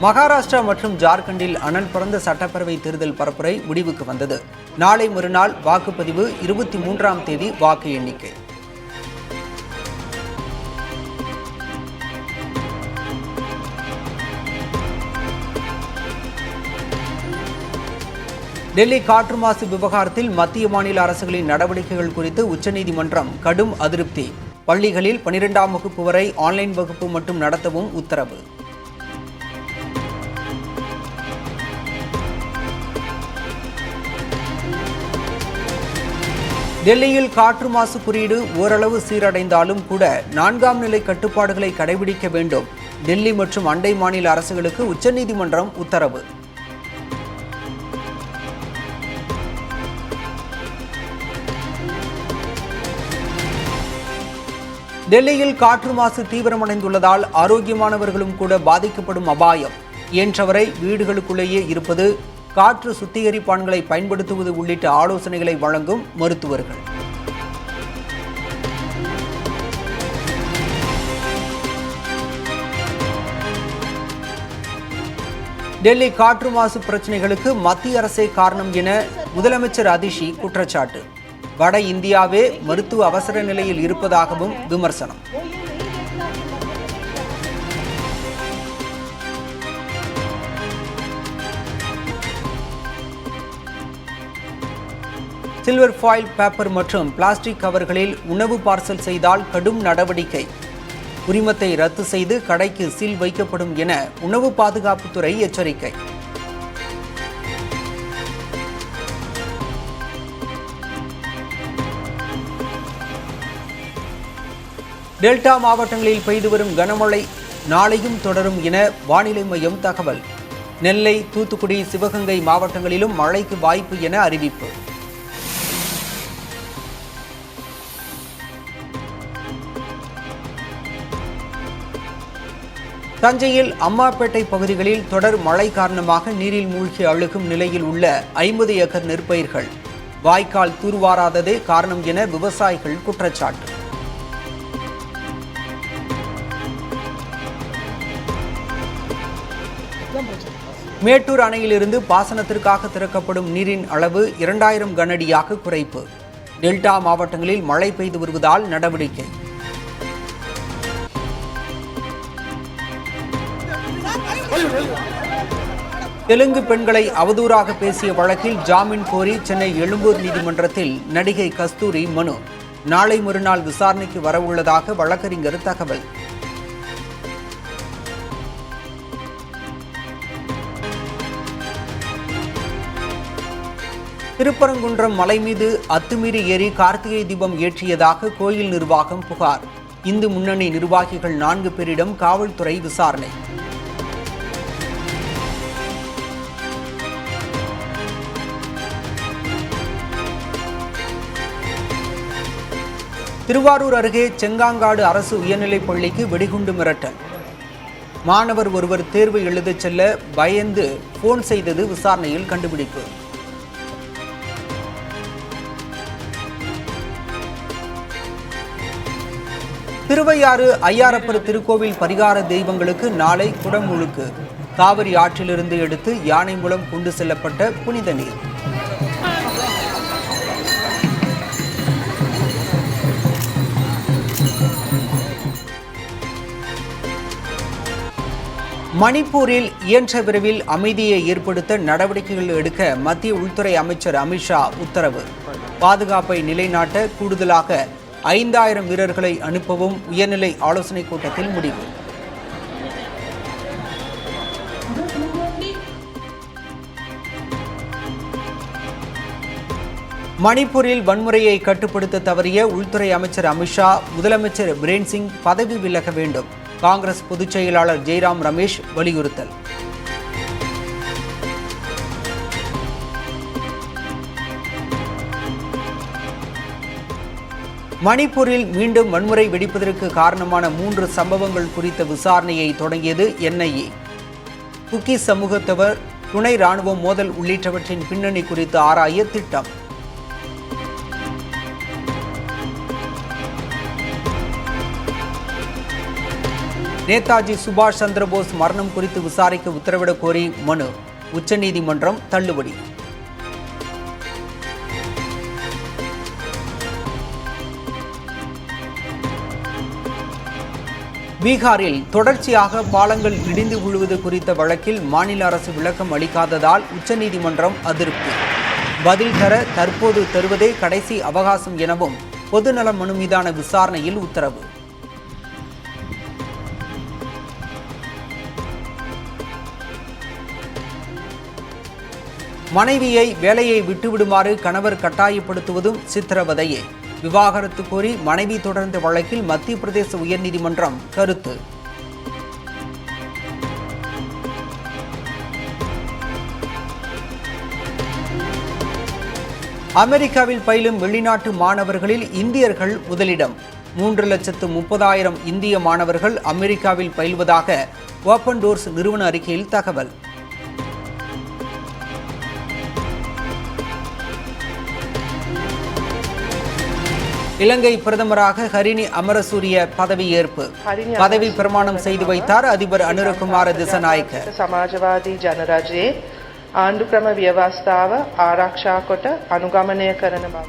மகாராஷ்டிரா மற்றும் ஜார்க்கண்டில் அனல் பறந்த சட்டப்பேரவை தேர்தல் பரப்புரை முடிவுக்கு வந்தது. நாளை மறுநாள் வாக்குப்பதிவு, 23ஆம் தேதி வாக்கு எண்ணிக்கை. டெல்லி காற்று மாசு விவகாரத்தில் மத்திய மாநில அரசுகளின் நடவடிக்கைகள் குறித்து உச்சநீதிமன்றம் கடும் அதிருப்தி. பள்ளிகளில் 12ஆம் வகுப்பு வரை ஆன்லைன் வகுப்பு மட்டும் நடத்தவும் உத்தரவு. டெல்லியில் காற்று மாசு குறியீடு ஓரளவு சீரடைந்தாலும் கூட 4ஆம் நிலை கட்டுப்பாடுகளை கடைபிடிக்க வேண்டும். டெல்லி மற்றும் அண்டை மாநில அரசுகளுக்கு உச்சநீதிமன்றம் உத்தரவு. டெல்லியில் காற்று மாசு தீவிரமடைந்துள்ளதால் ஆரோக்கியமானவர்களும் கூட பாதிக்கப்படும் அபாயம். இயன்றவரை வீடுகளுக்குள்ளேயே இருப்பது, காற்று சுத்திகரிப்பான்களை பயன்படுத்துவது உள்ளிட்ட ஆலோசனைகளை வழங்கும் மருத்துவர்கள். டெல்லி காற்று மாசு பிரச்சினைகளுக்கு மத்திய அரசே காரணம் என முதலமைச்சர் அதிஷி குற்றச்சாட்டு. வட இந்தியாவே மருத்துவ அவசர நிலையில் இருப்பதாகவும் விமர்சனம். சில்வர் ஃபாயில் பேப்பர் மற்றும் பிளாஸ்டிக் கவர்களில் உணவு பார்சல் செய்தால் கடும் நடவடிக்கை. உரிமத்தை ரத்து செய்து கடைக்கு சீல் வைக்கப்படும் என உணவு பாதுகாப்புத்துறை எச்சரிக்கை. டெல்டா மாவட்டங்களில் பெய்து வரும் கனமழை நாளையும் தொடரும் என வானிலை மையம் தகவல். நெல்லை, தூத்துக்குடி, சிவகங்கை மாவட்டங்களிலும் மழைக்கு வாய்ப்பு என அறிவிப்பு. தஞ்சையில் அம்மாப்பேட்டை பகுதிகளில் தொடர் மழை காரணமாக நீரில் மூழ்கி அழுகும் நிலையில் உள்ள 50 ஏக்கர் நெற்பயிர்கள். வாய்க்கால் தூர்வாராததே காரணம் என விவசாயிகள் குற்றச்சாட்டு. மேட்டூர் அணையிலிருந்து பாசனத்திற்காக திறக்கப்படும் நீரின் அளவு 2000 கனஅடியாக குறைப்பு. டெல்டா மாவட்டங்களில் மழை பெய்து வருவதால் நடவடிக்கை. தெலுங்கு பெண்களை அவதூறாக பேசிய வழக்கில் ஜாமீன் கோரி சென்னை எழும்பூர் நீதிமன்றத்தில் நடிகை கஸ்தூரி மனு. நாளை மறுநாள் விசாரணைக்கு வரவுள்ளதாக வழக்கறிஞர் தகவல். திருப்பரங்குன்றம் மலை மீது அத்துமீறி ஏறி கார்த்திகை தீபம் ஏற்றியதாக கோயில் நிர்வாகம் புகார். இந்து முன்னணி நிர்வாகிகள் 4 பேரிடம் காவல்துறை விசாரணை. திருவாரூர் அருகே செங்காங்காடு அரசு உயர்நிலைப் பள்ளிக்கு வெடிகுண்டு மிரட்டல். மாணவர் ஒருவர் தேர்வு எழுதச் செல்ல பயந்து போன் செய்தது விசாரணையில் கண்டுபிடிப்பு. திருவையாறு ஐயாரப்பர் திருக்கோவில் பரிகார தெய்வங்களுக்கு நாளை குடமுழுக்கு. காவிரி ஆற்றிலிருந்து எடுத்து யானை மூலம் கொண்டு செல்லப்பட்ட புனித நீர். மணிப்பூரில் இயன்ற விரைவில் அமைதியை ஏற்படுத்த நடவடிக்கைகள் எடுக்க மத்திய உள்துறை அமைச்சர் அமித்ஷா உத்தரவு. பாதுகாப்பை நிலைநாட்ட கூடுதலாக 5000 வீரர்களை அனுப்பவும் உயர்நிலை ஆலோசனைக் கூட்டத்தில் முடிவு. மணிப்பூரில் வன்முறையை கட்டுப்படுத்த தவறிய உள்துறை அமைச்சர் அமித்ஷா, முதலமைச்சர் பிரேன் சிங் பதவி விலக வேண்டும். காங்கிரஸ் பொதுச் செயலாளர் ஜெய்ராம் ரமேஷ் வலியுறுத்தல். மணிப்பூரில் மீண்டும் வன்முறை வெடிப்பதற்கு காரணமான 3 சம்பவங்கள் குறித்த விசாரணையை தொடங்கியது NIA. குக்கி சமூகத்தவர், துணை ராணுவம் மோதல் உள்ளிட்டவற்றின் பின்னணி குறித்து ஆராய திட்டம். நேதாஜி சுபாஷ் சந்திரபோஸ் மரணம் குறித்து விசாரிக்க உத்தரவிடக் கோரி மனு உச்சநீதிமன்றம் தள்ளுபடி. பீகாரில் தொடர்ச்சியாக பாலங்கள் இடிந்து விழுவது குறித்த வழக்கில் மாநில அரசு விளக்கம் அளிக்காததால் உச்சநீதிமன்றம் அதிருப்தி. பதில் தர தற்போது தருவதே கடைசி அவகாசம் எனவும் பொதுநல மனு மீதான விசாரணையில் உத்தரவு. மனைவியை வேலையை விட்டுவிடுமாறு கணவர் கட்டாயப்படுத்துவதும் சித்திரவதையே. விவாகரத்து கோரி மனைவி தொடர்ந்த வழக்கில் மத்திய பிரதேச உயர்நீதிமன்றம் கருத்து. அமெரிக்காவில் பயிலும் வெளிநாட்டு மாணவர்களில் இந்தியர்கள் முதலிடம். 3,30,000 இந்திய மாணவர்கள் அமெரிக்காவில் பயில்வதாக ஓபன் டோர்ஸ் நிறுவன அறிக்கையில் தகவல். இலங்கை பிரதமராக ஹரிணி அமரசூரிய பதவியேற்பு. பதவி பிரமாணம் செய்து வைத்தார் அதிபர் அனுரகுமார திசநாயக்க. සමාජවාදී ජනරජයේ ආණ්ඩු ක්‍රම ව්‍යවස්ථාව ආරක්ෂා කොට අනුගමනය කරන බව.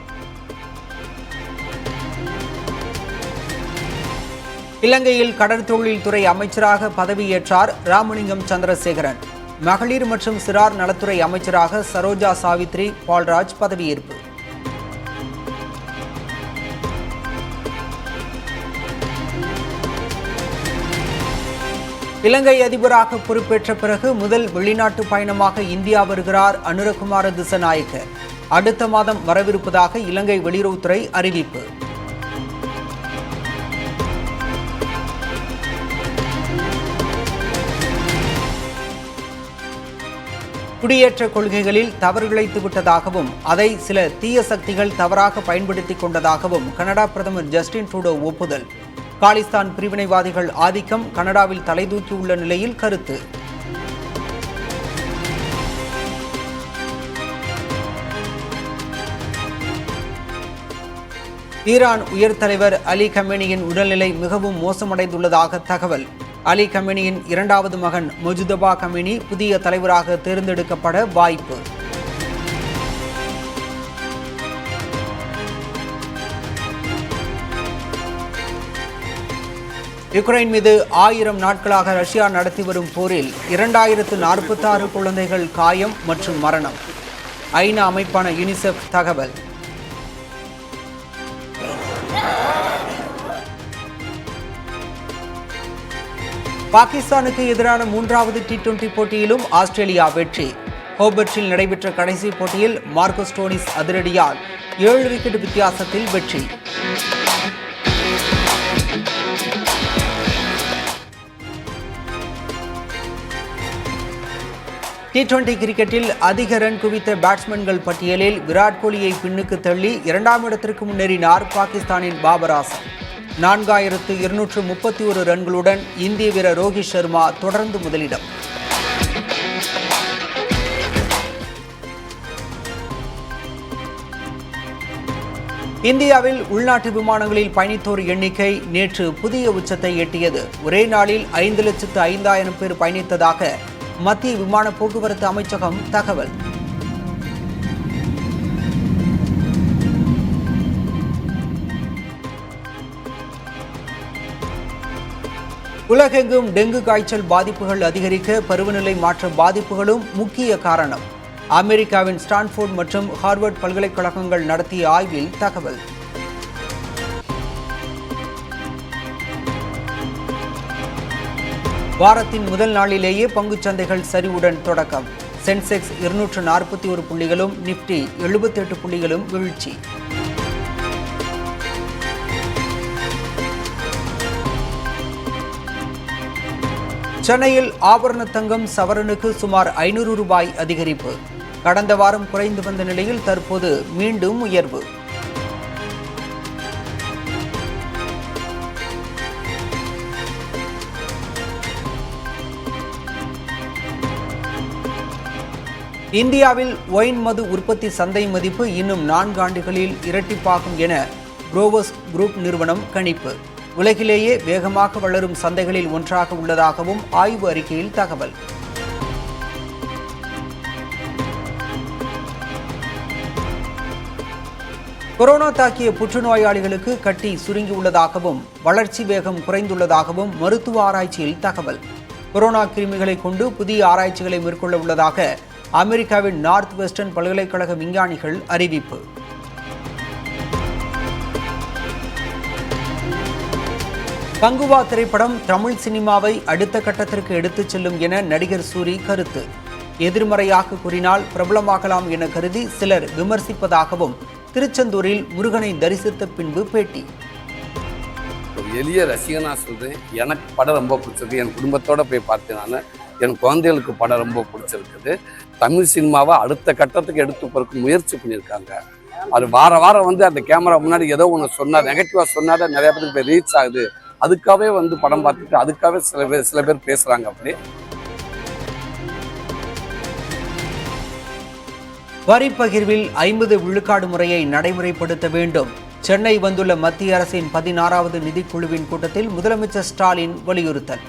இலங்கையில் கடற்தொழில் துறை அமைச்சராக பதவியேற்றார் ராமலிங்கம் சந்திரசேகரன். மகளிர் மற்றும் சிறார் நலத்துறை அமைச்சராக சரோஜா சாவித்ரி பால்ராஜ் பதவியேற்பு. இலங்கை அதிபராக பொறுப்பேற்ற பிறகு முதல் வெளிநாட்டு பயணமாக இந்தியா வருகிறார் அனுரகுமார திசநாயக்க. அடுத்த மாதம் வரவிருப்பதாக இலங்கை வெளியுறவுத்துறை அறிவிப்பு. குடியேற்ற கொள்கைகளில் தவறிழைத்து விட்டதாகவும் அதை சில தீய சக்திகள் தவறாக பயன்படுத்திக் கொண்டதாகவும் கனடா பிரதமர் ஜஸ்டின் ட்ரூடோ ஒப்புதல். காலிஸ்தான் பிரிவினைவாதிகள் ஆதிக்கம் கனடாவில் தலைதூக்கியுள்ள நிலையில் கருத்து. ஈரான் உயர் தலைவர் அலி கமேனியின் உடல்நிலை மிகவும் மோசமடைந்துள்ளதாக தகவல். அலி கமேனியின் இரண்டாவது மகன் மொஜுதபா கமேனி புதிய தலைவராக தேர்ந்தெடுக்கப்பட வாய்ப்பு. யுக்ரைன் மீது 1000 நாட்களாக ரஷ்யா நடத்தி வரும் போரில் 2046 குழந்தைகள் காயம் மற்றும் மரணம். ஐநா அமைப்பான யுனிசெஃப் தகவல். பாகிஸ்தானுக்கு எதிரான 3வது T20 போட்டியிலும் ஆஸ்திரேலியா வெற்றி. ஹோபர்ட்டில் நடைபெற்ற கடைசி போட்டியில் மார்கஸ் ஸ்டோனிஸ் அதிரடியால் 7 விக்கெட் வித்தியாசத்தில் வெற்றி. T20 கிரிக்கெட்டில் அதிக ரன் குவித்த பேட்ஸ்மேன்கள் பட்டியலில் விராட் கோலியை பின்னுக்கு தள்ளி 2ஆம் இடத்திற்கு முன்னேறினார் பாகிஸ்தானின் பாபர் ஆசம். 4231 ரன்களுடன் இந்திய வீரர் ரோஹித் சர்மா தொடர்ந்து முதலிடம். இந்தியாவில் உள்நாட்டு விமானங்களில் பயணித்தோர் எண்ணிக்கை நேற்று புதிய உச்சத்தை எட்டியது. ஒரே நாளில் 5,05,000 பேர் பயணித்ததாக மத்திய விமான போக்குவரத்து அமைச்சகம் தகவல். உலகெங்கும் டெங்கு காய்ச்சல் பாதிப்புகள் அதிகரிக்க பருவநிலை மாற்ற பாதிப்புகளும் முக்கிய காரணம். அமெரிக்காவின் ஸ்டான்ஃபோர்ட் மற்றும் ஹார்வர்ட் பல்கலைக்கழகங்கள் நடத்திய ஆய்வில் தகவல். வாரத்தின் முதல் நாளிலேயே பங்குச்சந்தைகள் சரிவுடன் தொடக்கம். சென்செக்ஸ் 241 புள்ளிகளும், நிப்டி 78 புள்ளிகளும் வீழ்ச்சி. சென்னையில் ஆபரண தங்கம் சவரனுக்கு சுமார் 500 ரூபாய் அதிகரிப்பு. கடந்த வாரம் குறைந்து வந்த நிலையில் தற்போது மீண்டும் உயர்வு. இந்தியாவில் ஒயின் மது உற்பத்தி சந்தை மதிப்பு இன்னும் 4 ஆண்டுகளில் இரட்டிப்பாகும் என குரோவஸ் குரூப் நிறுவனம் கணிப்பு. உலகிலேயே வேகமாக வளரும் சந்தைகளில் ஒன்றாக உள்ளதாகவும் ஆய்வு அறிக்கையில் தகவல். கொரோனா தாக்கிய புற்றுநோயாளிகளுக்கு கட்டி சுருங்கியுள்ளதாகவும் வளர்ச்சி வேகம் குறைந்துள்ளதாகவும் மருத்துவ ஆராய்ச்சியில் தகவல். கொரோனா கிருமிகளை கொண்டு புதிய ஆராய்ச்சிகளை மேற்கொள்ள உள்ளதாக அமெரிக்காவின் நார்த் வெஸ்டர்ன் பல்கலைக்கழக விஞ்ஞானிகள் அறிவிப்பு. கங்குவா திரைப்படம் தமிழ் சினிமாவை அடுத்த கட்டத்திற்கு எடுத்துச் செல்லும் என நடிகர் சூரி கருத்து. எதிர்மறையாக கூறினால் பிரபலமாகலாம் என கருதி சிலர் விமர்சிப்பதாகவும் திருச்செந்தூரில் முருகனை தரிசித்த பின்பு பேட்டி. ஒரு எளிய ரசிகனா சொல்றேன், எனக்கு படம் ரொம்ப பிடிச்சிருக்கு. என் குடும்பத்தோட போய் பார்த்தேன். நான் என் குழந்தைகளுக்கு படம் ரொம்ப பிடிச்சிருக்குது. தமிழ் சினிமாவை அடுத்த கட்டத்துக்கு எடுத்து போறதுக்கு முயற்சி பண்ணியிருக்காங்க. அது வாரம் வந்து அந்த கேமரா முன்னாடி ஏதோ ஒன்று சொன்னார், நெகட்டிவா சொன்னாதான் நிறைய பேருக்கு போய் ரீச் ஆகுது. அதுக்காகவே வந்து படம் பார்த்துட்டு அதுக்காகவே சில பேர் பேசுறாங்க. அப்படி வரி பகிர்வில் 50 விழுக்காடு முறையை நடைமுறைப்படுத்த வேண்டும். சென்னை வந்துள்ள மத்திய அரசின் 16வது நிதிக்குழுவின் கூட்டத்தில் முதலமைச்சர் ஸ்டாலின் வலியுறுத்தல்.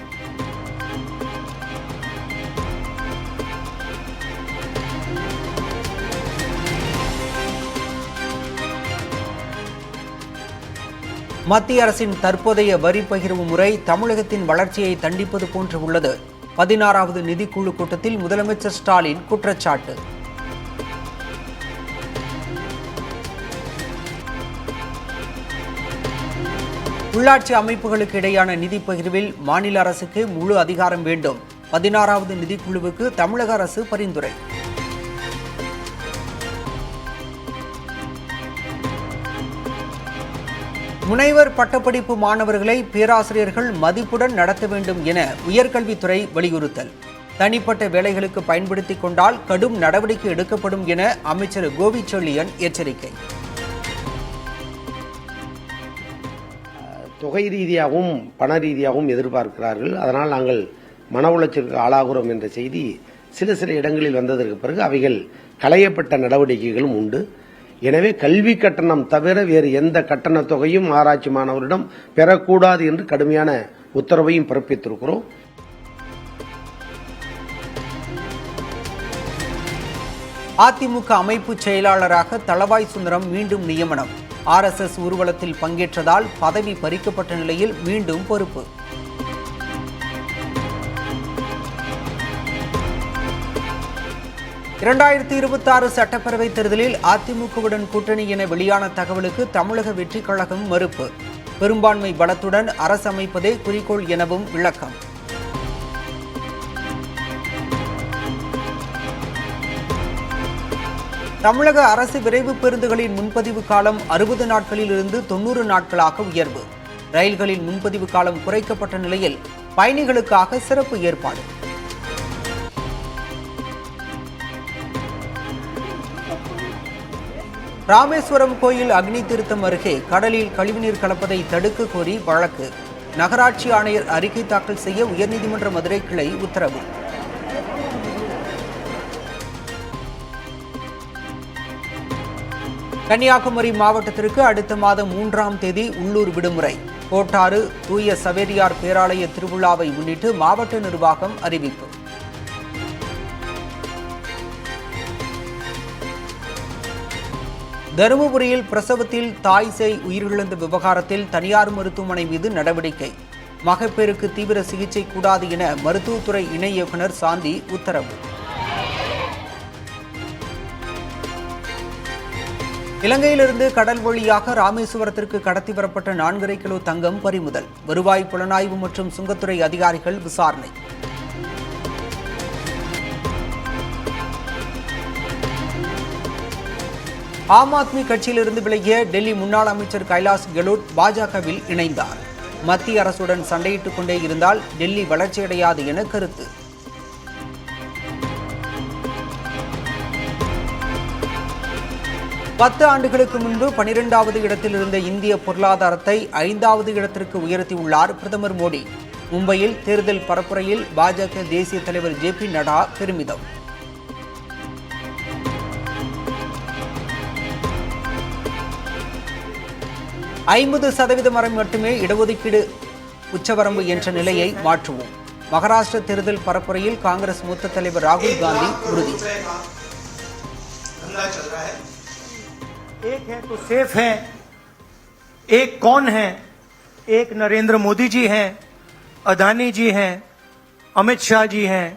மத்திய அரசின் தற்போதைய வரி பகிர்வு முறை தமிழகத்தின் வளர்ச்சியை தண்டிப்பது போன்று உள்ளது. 16வது நிதிக்குழு கூட்டத்தில் முதலமைச்சர் ஸ்டாலின் குற்றச்சாட்டு. உள்ளாட்சி அமைப்புகளுக்கு இடையான நிதி பகிர்வில் மாநில அரசுக்கு முழு அதிகாரம் வேண்டும். 16வது நிதிக்குழுவுக்கு தமிழக அரசு பரிந்துரை. முனைவர் பட்டப்படிப்பு மாணவர்களை பேராசிரியர்கள் மதிப்புடன் நடத்த வேண்டும் என உயர்கல்வித்துறை வலியுறுத்தல். தனிப்பட்ட வேலைகளுக்கு பயன்படுத்திக் கொண்டால் கடும் நடவடிக்கை எடுக்கப்படும் என அமைச்சர் கோவிச்செழியன் எச்சரிக்கை. தொகை ரீதியாகவும் பண ரீதியாகவும் எதிர்பார்க்கிறார்கள். அதனால் நாங்கள் மன உளைச்சலுக்கு ஆளாகிறோம் என்ற செய்தி சில இடங்களில் வந்ததற்கு பிறகு அவைகள் களையப்பட்ட நடவடிக்கைகளும் உண்டு. எனவே கல்வி கட்டணம் தவிர வேறு எந்த கட்டண தொகையும் ஆராய்ச்சி மாணவரிடம் பெறக்கூடாது என்று கடுமையான உத்தரவையும் பிறப்பித்திருக்கிறோம். அதிமுக அமைப்பு செயலாளராக தளவாய் சுந்தரம் மீண்டும் நியமனம். RSS ஊர்வலத்தில் பங்கேற்றதால் பதவி பறிக்கப்பட்ட நிலையில் மீண்டும் பொறுப்பு. (2026) சட்டப்பேரவை தேர்தலில் அதிமுகவுடன் கூட்டணி என வெளியான தகவலுக்கு தமிழக வெற்றிக் கழகம் மறுப்பு. பெரும்பான்மை பலத்துடன் அரசு அமைப்பதே குறிக்கோள் எனவும் விளக்கம். தமிழக அரசு விரைவு பேருந்துகளின் முன்பதிவு காலம் 60 நாட்களில் இருந்து 90 நாட்களாக உயர்வு. ரயில்களின் முன்பதிவு காலம் குறைக்கப்பட்ட நிலையில் பயணிகளுக்காக சிறப்பு ஏற்பாடு. ராமேஸ்வரம் கோயில் அக்னி தீர்த்தம் அருகே கடலில் கழிவுநீர் கலப்பதை தடுக்க கோரி வழக்கு. நகராட்சி ஆணையர் அறிக்கை தாக்கல் செய்ய உயர்நீதிமன்ற மதுரை கிளை உத்தரவு. கன்னியாகுமரி மாவட்டத்திற்கு அடுத்த மாதம் 3ஆம் தேதி உள்ளூர் விடுமுறை. கோட்டாறு தூய சவேரியார் பேராலய திருவிழாவை முன்னிட்டு மாவட்ட நிர்வாகம் அறிவிப்பு. தருமபுரியில் பிரசவத்தில் தாய் சேய் உயிரிழந்த விவகாரத்தில் தனியார் மருத்துவமனை மீது நடவடிக்கை. மகப்பேறுக்கு தீவிர சிகிச்சை கூடாது என மருத்துவத்துறை இணை இயக்குநர் சாந்தி உத்தரவு. இலங்கையிலிருந்து கடல் வழியாக ராமேஸ்வரத்திற்கு கடத்தி வரப்பட்ட 4.5 கிலோ தங்கம் பறிமுதல். வருவாய் புலனாய்வு மற்றும் சுங்கத்துறை அதிகாரிகள் விசாரணை. ஆம் ஆத்மி கட்சியிலிருந்து விலகிய டெல்லி முன்னாள் அமைச்சர் கைலாஷ் கெலோட் பாஜகவில் இணைந்தார். மத்திய அரசுடன் சண்டையிட்டுக் கொண்டே இருந்தால் டெல்லி வளர்ச்சியடையாது என கருத்து. பத்து ஆண்டுகளுக்கு முன்பு 12வது இடத்தில் இருந்த இந்திய பொருளாதாரத்தை 5வது இடத்திற்கு உயர்த்தியுள்ளார் பிரதமர் மோடி. மும்பையில் தேர்தல் பரப்புரையில் பாஜக தேசிய தலைவர் JP நட்டா பெருமிதம். 50% வரை மட்டுமே இடஒதுக்கீடு உச்சவரம்பு என்ற நிலையை மாற்றுவோம். மகாராஷ்டிர தேர்தல் பரப்புரையில் காங்கிரஸ் மூத்த தலைவர் ராகுல் காந்தி உறுதி. एक है तो सेफ है, एक कौन है? एक नरेंद्र मोदी जी हैं, अदानी जी हैं, अमित शाह जी हैं.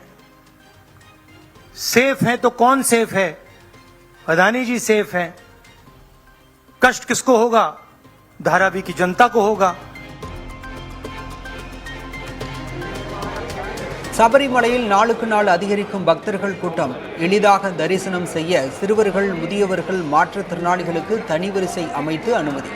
सेफ है तो कौन सेफ है? अदानी जी सेफ हैं. कष्ट किसको होगा? धारावी की जनता को होगा. சபரிமலையில் நாளுக்கு நாள் அதிகரிக்கும் பக்தர்கள் கூட்டம். எளிதாக தரிசனம் செய்ய சிறுவர்கள், முதியவர்கள், மாற்றுத்திறனாளிகளுக்கு தனி வரிசை அமைத்து அனுமதி.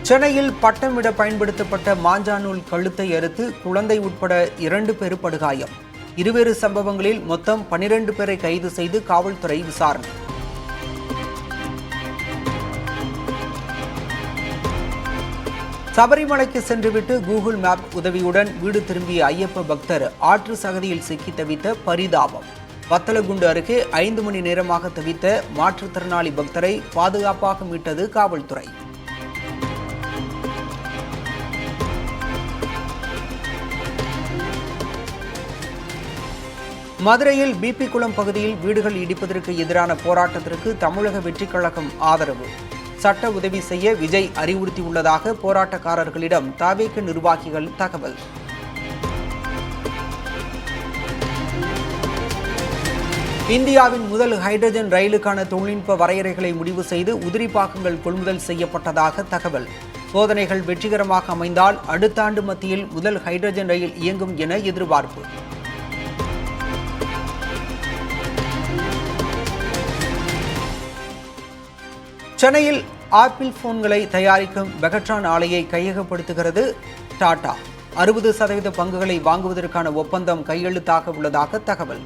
சென்னையில் பட்டமிட பயன்படுத்தப்பட்ட மாஞ்சாநூல் கழுத்தை அறுத்து குழந்தை உட்பட 2 பேர் படுகாயம். இருவேறு சம்பவங்களில் மொத்தம் 12 பேரை கைது செய்து காவல்துறை விசாரணை. சபரிமலைக்கு சென்றுவிட்டு கூகுள் மேப் உதவியுடன் வீடு திரும்பிய ஐயப்ப பக்தர் ஆற்று சகதியில் சிக்கி தவித்த பரிதாபம். வத்தலகுண்டு அருகே 5 மணி நேரமாக தவித்த மாற்றுத்திறனாளி பக்தரை பாதுகாப்பாக மீட்டது காவல்துறை. மதுரையில் பிபி குளம் பகுதியில் வீடுகள் இடிப்பதற்கு எதிரான போராட்டத்திற்கு தமிழக வெற்றிக் கழகம் ஆதரவு. சட்ட உதவி செய்ய விஜய் அறிவுறுத்தியுள்ளதாக போராட்டக்காரர்களிடம் தவேக நிர்வாகிகள் தகவல். இந்தியாவின் முதல் ஹைட்ரஜன் ரயிலுக்கான தொழில்நுட்ப வரையறைகளை முடிவு செய்து உதிரி பாகங்கள் கொள்முதல் செய்யப்பட்டதாக தகவல். சோதனைகள் வெற்றிகரமாக அமைந்தால் அடுத்த ஆண்டு மத்தியில் முதல் ஹைட்ரஜன் ரயில் இயங்கும் என எதிர்பார்ப்பு. சென்னையில் ஆப்பிள் போன்களை தயாரிக்கும் பெகட்ரான் ஆலையை கையகப்படுத்துகிறது டாடா. 60% பங்குகளை வாங்குவதற்கான ஒப்பந்தம் கையெழுத்தாக உள்ளதாக தகவல்.